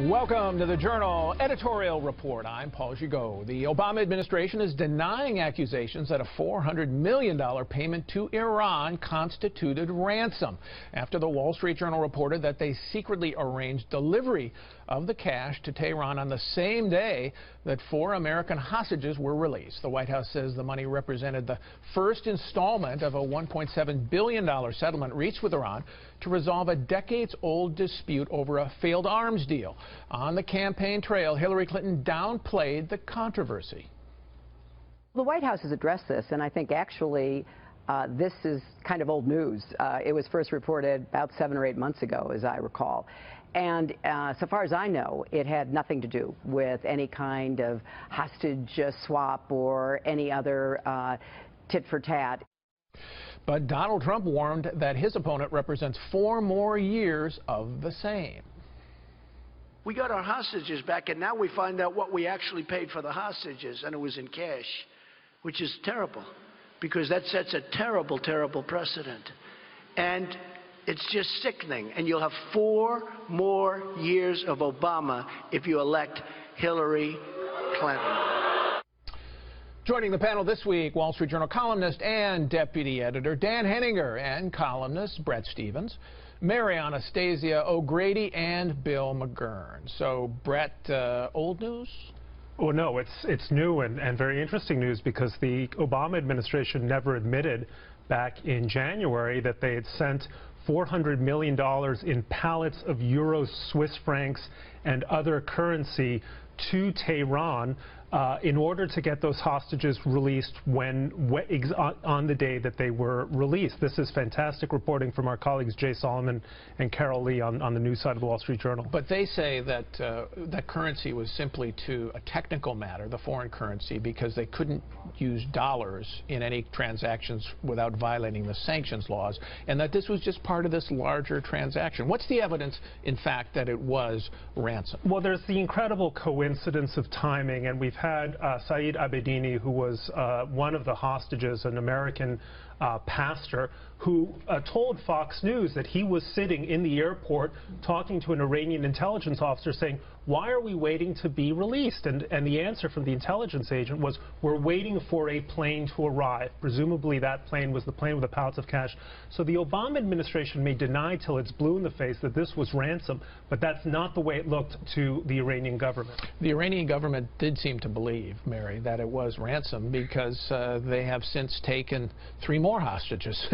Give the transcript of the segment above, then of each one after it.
Welcome to the Journal Editorial Report. I'm Paul Gigot. The Obama administration is denying accusations that a $400 million payment to Iran constituted ransom after the Wall Street Journal reported that they secretly arranged delivery of the cash to Tehran on the same day that 4 American hostages were released. The White House says the money represented the first installment of a $1.7 billion settlement reached with Iran to resolve a decades-old dispute over a failed arms deal. On the campaign trail, Hillary Clinton downplayed the controversy. The White House has addressed this, and I think actually this is kind of old news. It was first reported about 7 or 8 months ago, as I recall. And so far as I know, it had nothing to do with any kind of hostage swap or any other tit for tat. But Donald Trump warned that his opponent represents 4 more years of the same. We got our hostages back, and now we find out what we actually paid for the hostages, and it was in cash, which is terrible, because that sets a terrible, terrible precedent. And it's just sickening. And you'll have 4 more years of Obama if you elect Hillary Clinton. Joining the panel this week, Wall Street Journal columnist and deputy editor Dan Henninger and columnist Bret Stephens, Mary Anastasia O'Grady, and Bill McGurn. So, Bret, old news? Well, no, it's new and very interesting news, because the Obama administration never admitted back in January that they had sent $400 million in pallets of euros, Swiss francs, and other currency to Tehran in order to get those hostages released on the day that they were released. This is fantastic reporting from our colleagues Jay Solomon and Carol Lee on the news side of the Wall Street Journal. But they say that that currency was simply to a technical matter, the foreign currency, because they couldn't use dollars in any transactions without violating the sanctions laws, and that this was just part of this larger transaction. What's the evidence, in fact, that it was ransom? Well, there's the incredible coincidence of timing, and we've had Saeed Abedini, who was one of the hostages, an American pastor, who told Fox News that he was sitting in the airport talking to an Iranian intelligence officer saying, "Why are we waiting to be released?" And the answer from the intelligence agent was, "We're waiting for a plane to arrive." Presumably that plane was the plane with the pallets of cash. So the Obama administration may deny till it's blue in the face that this was ransom, but that's not the way it looked to the Iranian government. The Iranian government did seem to believe, Mary, that it was ransom, because they have since taken 3 more hostages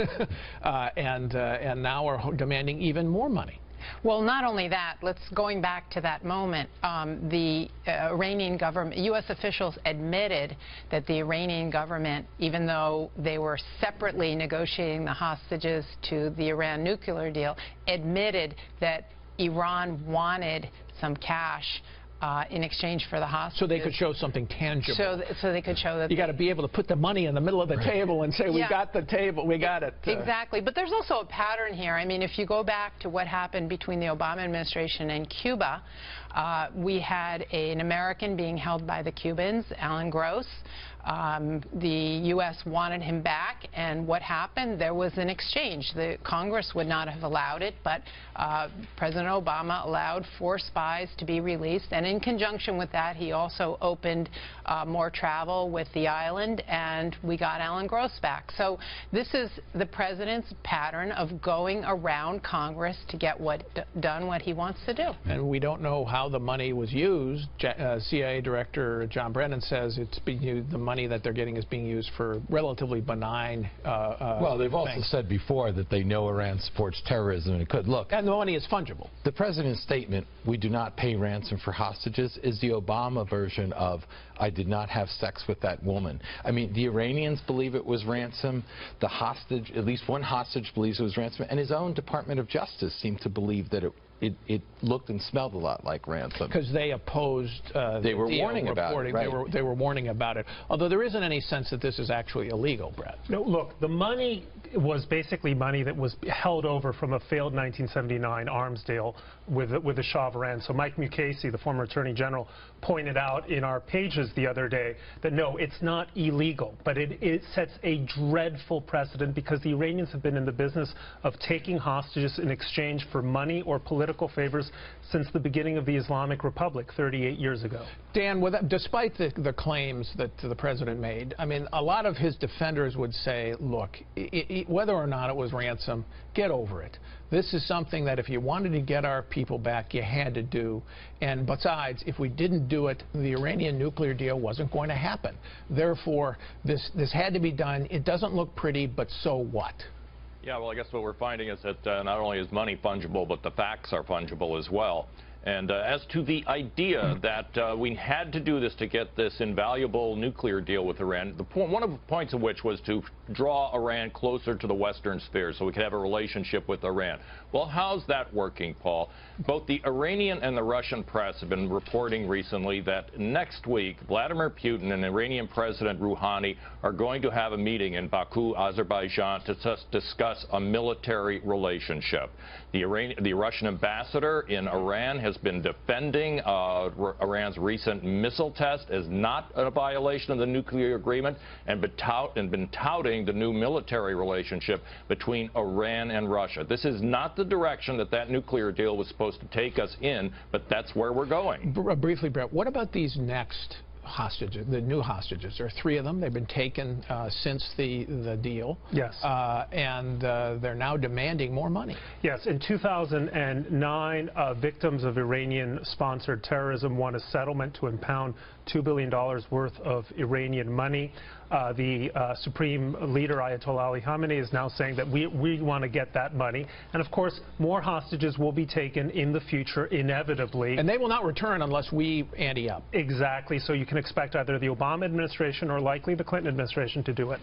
and now are demanding even more money. Well, not only that, going back to that moment, the Iranian government, U.S. officials admitted that the Iranian government, even though they were separately negotiating the hostages to the Iran nuclear deal, admitted that Iran wanted some cash in exchange for the hostages. So they could show something tangible. So they could show that. You got to be able to put the money in the middle of the table and say, we got the table, we got it. Exactly. But there's also a pattern here. I mean, if you go back to what happened between the Obama administration and Cuba, we had an American being held by the Cubans, Alan Gross. The U.S. wanted him back, and what happened? There was an exchange. The Congress would not have allowed it, but President Obama allowed 4 spies to be released, and in conjunction with that, he also opened more travel with the island, and we got Alan Gross back. So this is the president's pattern of going around Congress to get done what he wants to do. And we don't know how the money was used. CIA Director John Brennan says it's being used, the money that they're getting is being used for relatively benign well, they've also said before that they know Iran supports terrorism, and it could. Look, and the money is fungible. The president's statement, "We do not pay ransom for hostages," is the Obama version of, "I did not have sex with that woman." I mean, the Iranians believe it was ransom. The hostage, at least one hostage, believes it was ransom, and his own Department of Justice seemed to believe that it looked and smelled a lot like ransom. Because they opposed they were warning about it, right? They were warning about it. Although there isn't any sense that this is actually illegal, Brett. No, look, the money was basically money that was held over from a failed 1979 arms deal with the Shah of Iran. So Mike Mukasey, the former Attorney General, pointed out in our pages the other day that no, it's not illegal, but it sets a dreadful precedent because the Iranians have been in the business of taking hostages in exchange for money or political favors since the beginning of the Islamic Republic 38 years ago. Dan, despite the claims that the president made, I mean, a lot of his defenders would say, look, whether or not it was ransom, get over it. This is something that if you wanted to get our people back, you had to do. And besides, if we didn't do it, the Iranian nuclear deal wasn't going to happen. Therefore, this had to be done. It doesn't look pretty, but so what? Yeah, well, I guess what we're finding is that not only is money fungible, but the facts are fungible as well. And as to the idea that we had to do this to get this invaluable nuclear deal with Iran, one of the points of which was to draw Iran closer to the Western sphere so we could have a relationship with Iran. Well, how's that working, Paul? Both the Iranian and the Russian press have been reporting recently that next week, Vladimir Putin and Iranian President Rouhani are going to have a meeting in Baku, Azerbaijan, to discuss a military relationship. The Russian ambassador in Iran has been defending Iran's recent missile test as not a violation of the nuclear agreement and been touting the new military relationship between Iran and Russia. This is not the direction that nuclear deal was supposed to take us in, but that's where we're going. Briefly, Brett, what about these next hostages, the new hostages? There are 3 of them. They've been taken since the deal. Yes. And they're now demanding more money. Yes. In 2009, victims of Iranian-sponsored terrorism won a settlement to impound $2 billion worth of Iranian money. The Supreme Leader, Ayatollah Ali Khamenei, is now saying that we want to get that money. And, of course, more hostages will be taken in the future, inevitably. And they will not return unless we ante up. Exactly. So you can expect either the Obama administration or likely the Clinton administration to do it.